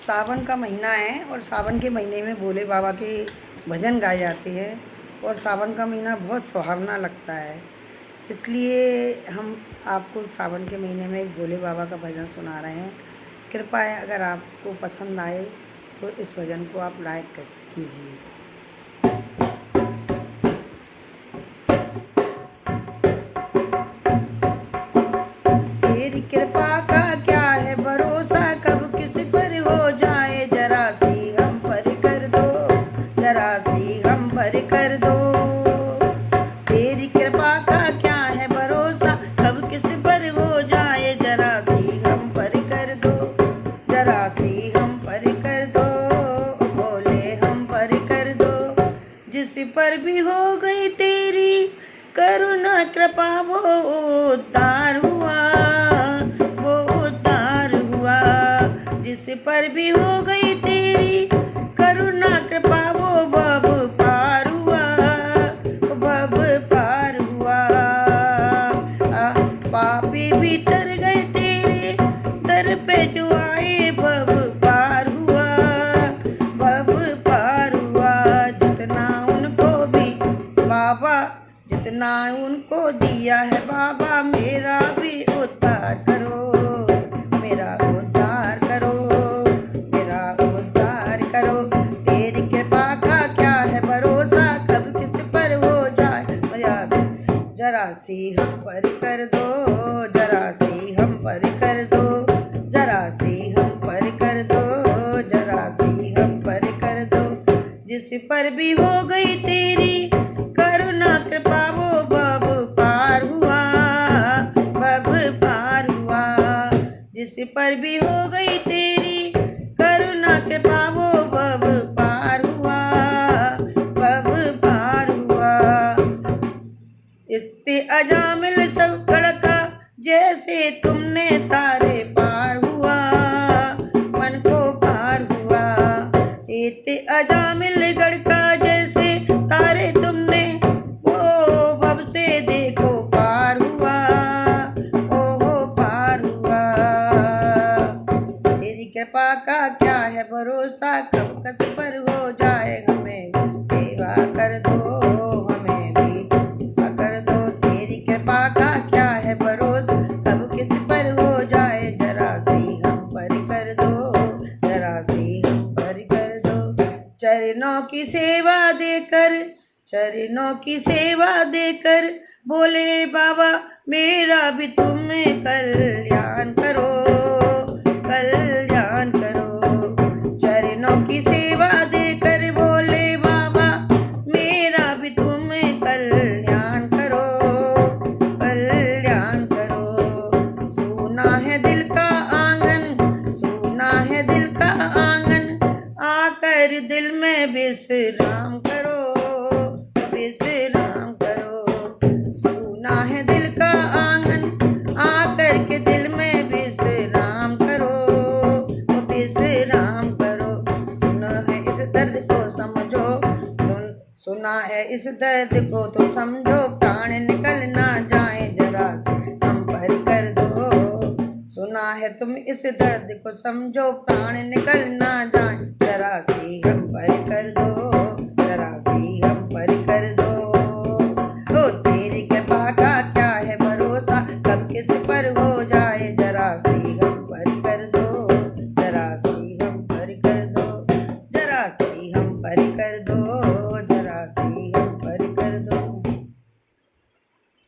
सावन का महीना है और सावन के महीने में भोले बाबा के भजन गाए जाते हैं और सावन का महीना बहुत सुहावना लगता है। इसलिए हम आपको सावन के महीने में एक भोले बाबा का भजन सुना रहे हैं। कृपया है अगर आपको पसंद आए तो इस भजन को आप लाइक कीजिए। तेरी कृपा का क्या है भरोसा, कब किस पर हो जाए, जरा सी हम पर कर दो, जरा सी हम पर कर दो। तेरी कृपा का क्या है भरोसा, कब किस पर हो जाए, जरा सी हम पर कर दो, जरा सी हम पर कर दो, भोले हम पर कर दो। जिस पर भी हो गई तेरी करुणा कृपा वो उद्धार हुआ, वो उद्धार हुआ। जिस पर भी हो गई तेरी करुणा कृपा वो भव पार हुआ, भव पार हुआ। पापी भी तर गए तेरे दर पे जो आए, भव पार हुआ, भव पार हुआ। जितना उनको भी बाबा, जितना उनको दिया है बाबा, मेरा भी उद्धार करो, मेरा उद्धार करो, मेरा उद्धार करो। तेरी कृपा का क्या है भरोसा, कब किस पर हो जाए, जरा सी हम पर कर दो, जरा सी हम पर कर दो, जरा सी हम पर कर दो, जरा सी हम पर कर दो। जिस पर भी हो गई तेरी करुणा कृपा वो भव पार हुआ, भव पार हुआ। जिस पर भी हो गई तेरी करुणा कृपा वो भव पार हुआ, भव पार हुआ। इतने अजामिल सब गढ़का जैसे तुमने तारे पार हुआ, मन को पार हुआ। इतने अजामिल गढ़का जैसे तारे तुमने वो भव से देखो पार हुआ, ओहो पार हुआ। तेरी कृपा का क्या है भरोसा, कब कस पर हो जाए, हमें सेवा कर दो, हमें भी कर दो। तेरी कृपा का क्या है भरोसा, कब किस पर हो जाए, जरा सी हम पर कर दो, जरा सी हम पर कर दो। चरणों की सेवा देकर, चरणों की सेवा देकर, बोले बाबा मेरा भी तुम कल्याण करो, कल्याण करो। चरणों की सेवा देकर बोले बाबा मेरा भी तुम कल्याण करो, कल्याण करो। सुना है दिल का आंगन, सुना है दिल का आंगन, आकर दिल में विश्राम करो, विश्राम करो। सुना है दिल का आंगन, आकर के दिल में विश्राम करो, विश्राम करो। सुना है इस दर्द को समझो, सुना है इस दर्द को तुम समझो, प्राण निकल ना जाए, जरा हम पर कर दो। सुना है तुम इस दर्द को समझो, प्राण निकल ना जाए, जरा सी हम पर कर दो, जरा सी हम पर कर दो। ओ तेरी कृपा का क्या है भरोसा, कब किस पर हो जाए, जरा सी हम पर कर दो, जरा सी हम पर कर दो, जरा सी हम पर कर दो।